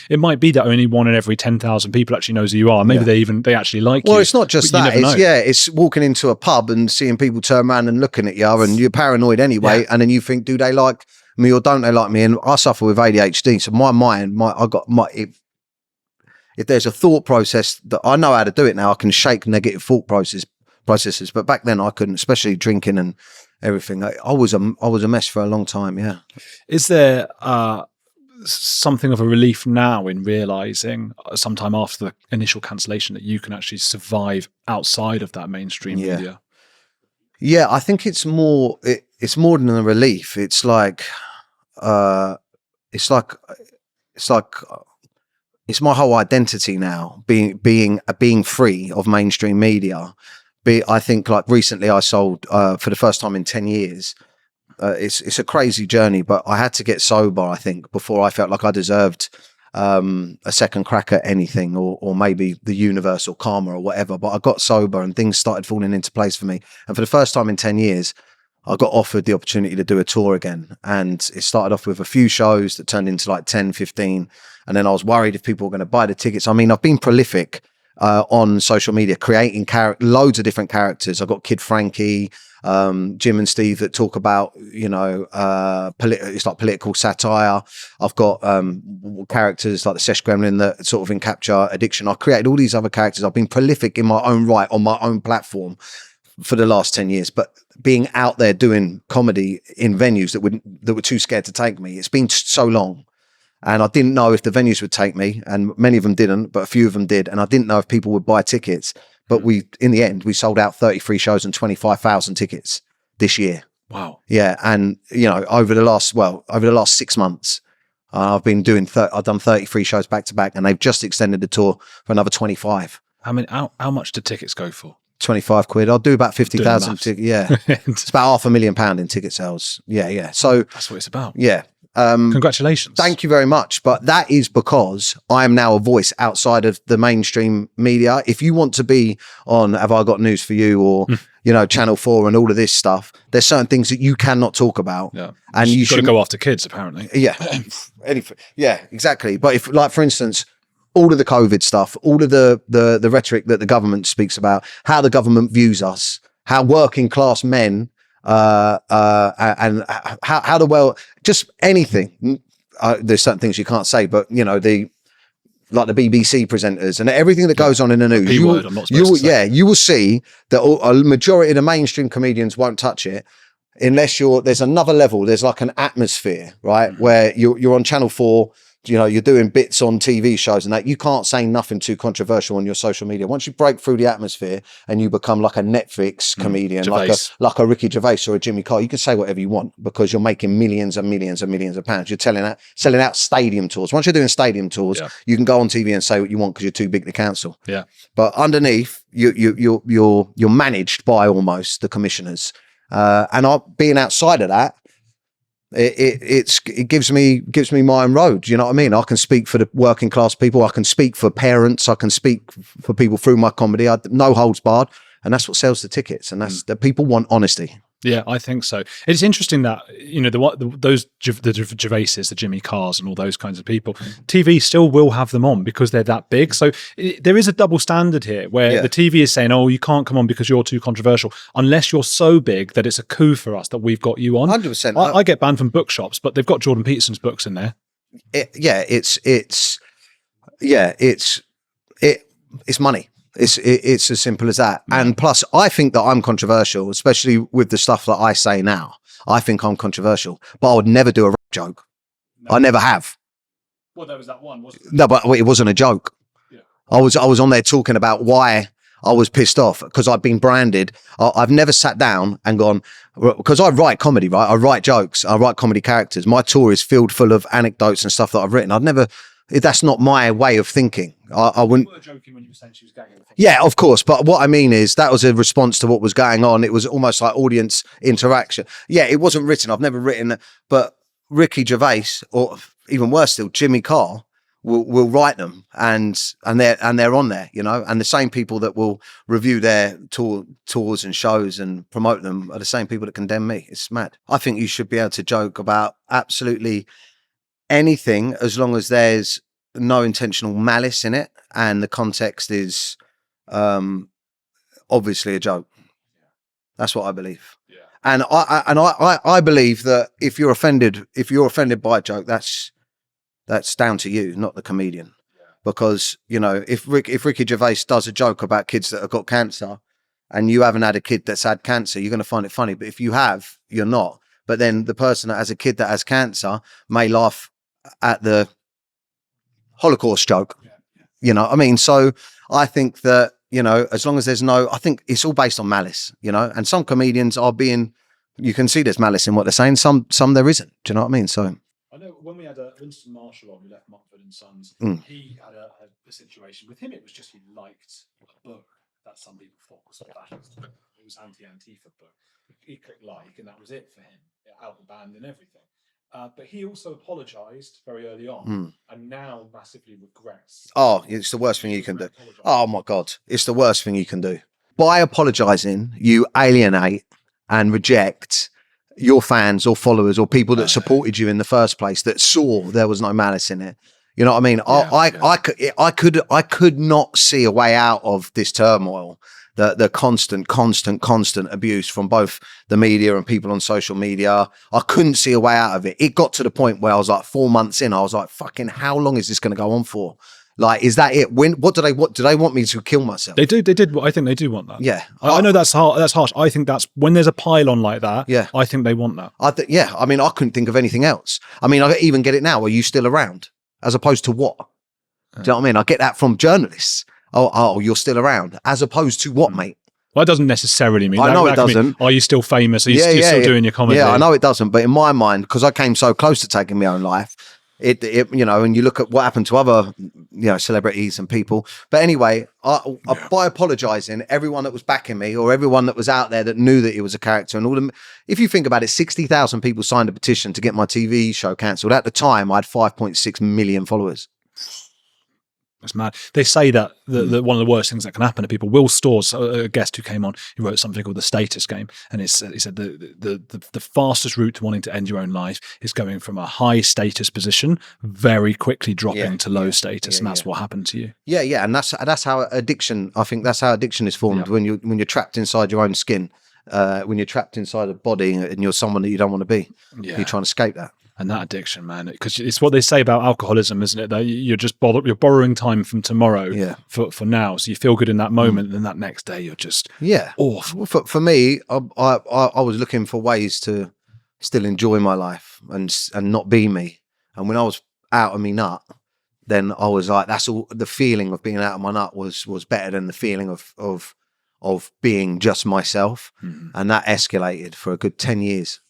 it might be that only 1 in every 10,000 people actually knows who you are. Maybe they actually like you. Well, it's not just that. It's walking into a pub and seeing people turn around and looking at you, and you're paranoid anyway. And then you think, do they like me or don't they like me? And I suffer with ADHD, so my mind, if there's a thought process that I know how to do it now, I can shake negative thought processes. But back then I couldn't, especially drinking and everything. I was a mess for a long time. Yeah. Is there something of a relief now in realizing sometime after the initial cancellation that you can actually survive outside of that mainstream media? Yeah, I think it's more than a relief. It's like it's my whole identity now, being free of mainstream media. I think, like, recently I sold for the first time in 10 years. It's a crazy journey, but I had to get sober, I think, before I felt like I deserved a second crack at anything, or maybe the universe or karma or whatever. But I got sober and things started falling into place for me. And for the first time in 10 years, I got offered the opportunity to do a tour again. And it started off with a few shows that turned into like 10, 15. And then I was worried if people were going to buy the tickets. I mean, I've been prolific on social media, creating loads of different characters. I've got Kid Frankie, Jim and Steve that talk about, it's like political satire. I've got characters like the Sesh Gremlin that sort of encapture addiction. I created all these other characters. I've been prolific in my own right on my own platform for the last 10 years, but being out there doing comedy in venues that were too scared to take me, it's been so long. And I didn't know if the venues would take me, and many of them didn't, but a few of them did. And I didn't know if people would buy tickets. But in the end, we sold out 33 shows and 25,000 tickets this year. Wow. Yeah. And, over the last 6 months, I've been I've done 33 shows back to back, and they've just extended the tour for another 25. How much do tickets go for? 25 quid. I'll do about 50,000. Yeah. It's about £500,000 in ticket sales. Yeah. So that's what it's about. Yeah. Congratulations. Thank you very much. But that is because I am now a voice outside of the mainstream media. If you want to be on Have I Got News For You, or, Channel 4 and all of this stuff, there's certain things that you cannot talk about. Yeah. And you should go after kids, apparently. Yeah. Yeah, exactly. But if, like, for instance, all of the COVID stuff, all of the rhetoric that the government speaks about, how the government views us, how working class men and how the world, just anything. There's certain things you can't say, but the BBC presenters and everything that goes on in the news, you will see that a majority of the mainstream comedians won't touch it unless there's another level. There's like an atmosphere, right, where you're on Channel 4. You're doing bits on TV shows and that you can't say nothing too controversial on your social media. Once you break through the atmosphere and you become like a Netflix comedian, like a Ricky Gervais or a Jimmy Carr, you can say whatever you want because you're making millions and millions and millions of pounds. You're selling out stadium tours. Once you're doing stadium tours, you can go on TV and say what you want because you're too big to cancel. Yeah. But underneath, you're managed by almost the commissioners. And being outside of that, it gives me my own road. You know what I mean? I can speak for the working class people. I can speak for parents. I can speak for people through my comedy. No holds barred, and that's what sells the tickets. And that's that people want honesty. Yeah, I think so. It's interesting that the Gervaises, the Jimmy Carrs, and all those kinds of people, TV still will have them on because they're that big. So there is a double standard here, where the TV is saying, "Oh, you can't come on because you're too controversial," unless you're so big that it's a coup for us that we've got you on. 100%. I get banned from bookshops, but they've got Jordan Peterson's books in there. It's money. It's as simple as that. And plus, I think that I'm controversial, especially with the stuff that I say now. I think I'm controversial, but I would never do a rap joke. No. I never have. Well, there was that one, wasn't it? No, but it wasn't a joke. Yeah. I was on there talking about why I was pissed off because I've been branded. I've never sat down and gone, because I write comedy, right? I write jokes. I write comedy characters. My tour is filled full of anecdotes and stuff that I've written. That's not my way of thinking. I wouldn't. You were joking when you were saying she was gagging. Yeah, of course. But what I mean is that was a response to what was going on. It was almost like audience interaction. Yeah, it wasn't written. I've never written it. But Ricky Gervais, or even worse still, Jimmy Carr, will write them, and they're on there, And the same people that will review their tours and shows and promote them are the same people that condemn me. It's mad. I think you should be able to joke about absolutely anything as long as there's no intentional malice in it, and the context is obviously a joke. That's what I believe. Yeah. And I believe that if you're offended by a joke, that's down to you, not the comedian. Yeah. Because, you know, if Ricky Gervais does a joke about kids that have got cancer and you haven't had a kid that's had cancer, you're going to find it funny. But if you have, you're not. But then the person that has a kid that has cancer may laugh at the Holocaust joke. Yeah. Yeah. You know what I mean? So I think that, you know, as long as there's no, I think it's all based on malice, you know, and some comedians are being, you can see there's malice in what they're saying. Some there isn't. Do you know what I mean? So I know when we had Winston Marshall on, who left Mumford and Sons, he had a situation with him. It was just he liked a book that some people thought was a fascist book. It was anti-Antifa book. He clicked like, and that was it for him. Out the band and everything. But he also apologised very early on, and now massively regrets. Oh, it's the worst thing you can do. Oh my God, it's the worst thing you can do. By apologising, you alienate and reject your fans or followers or people that supported you in the first place, that saw there was no malice in it. You know what I mean? Yeah, I could not see a way out of this turmoil. The constant abuse from both the media and people on social media. I couldn't see a way out of it. It got to the point where I was like 4 months in, I was like, fucking, how long is this going to go on for? Like, is that it? What do they want me to kill myself? They did. I think they do want that. Yeah. I know that's harsh. I think that's when there's a pile-on like that. Yeah. I think they want that. Yeah. I mean, I couldn't think of anything else. I mean, I even get it now. Are you still around? As opposed to what? Do you know what I mean? I get that from journalists. Oh, you're still around. As opposed to what, mate? Well, it doesn't necessarily mean. I know it doesn't. Are you still famous? Are you still doing your comedy? Yeah, I know it doesn't. But in my mind, because I came so close to taking my own life, it you know, and you look at what happened to other, you know, celebrities and people. But anyway, by apologising, everyone that was backing me or everyone that was out there that knew that it was a character and all them, if you think about it, 60,000 people signed a petition to get my TV show cancelled. At the time, I had 5.6 million followers. That's mad. They say that one of the worst things that can happen to people. Will Storrs, a guest who came on, he wrote something called The Status Game, and he said the fastest route to wanting to end your own life is going from a high status position very quickly dropping to low status, and that's what happened to you. Yeah, and that's how addiction. I think that's how addiction is formed when you're trapped inside your own skin, when you're trapped inside a body and you're someone that you don't want to be. Yeah. You're trying to escape that. And that addiction, man, because it's what they say about alcoholism, isn't it? That you're just you're borrowing time from tomorrow for now. So you feel good in that moment, and then that next day you're just awful. For me, I was looking for ways to still enjoy my life and not be me. And when I was out of me nut, then I was like, that's all. The feeling of being out of my nut was better than the feeling of being just myself, and that escalated for a good 10 years.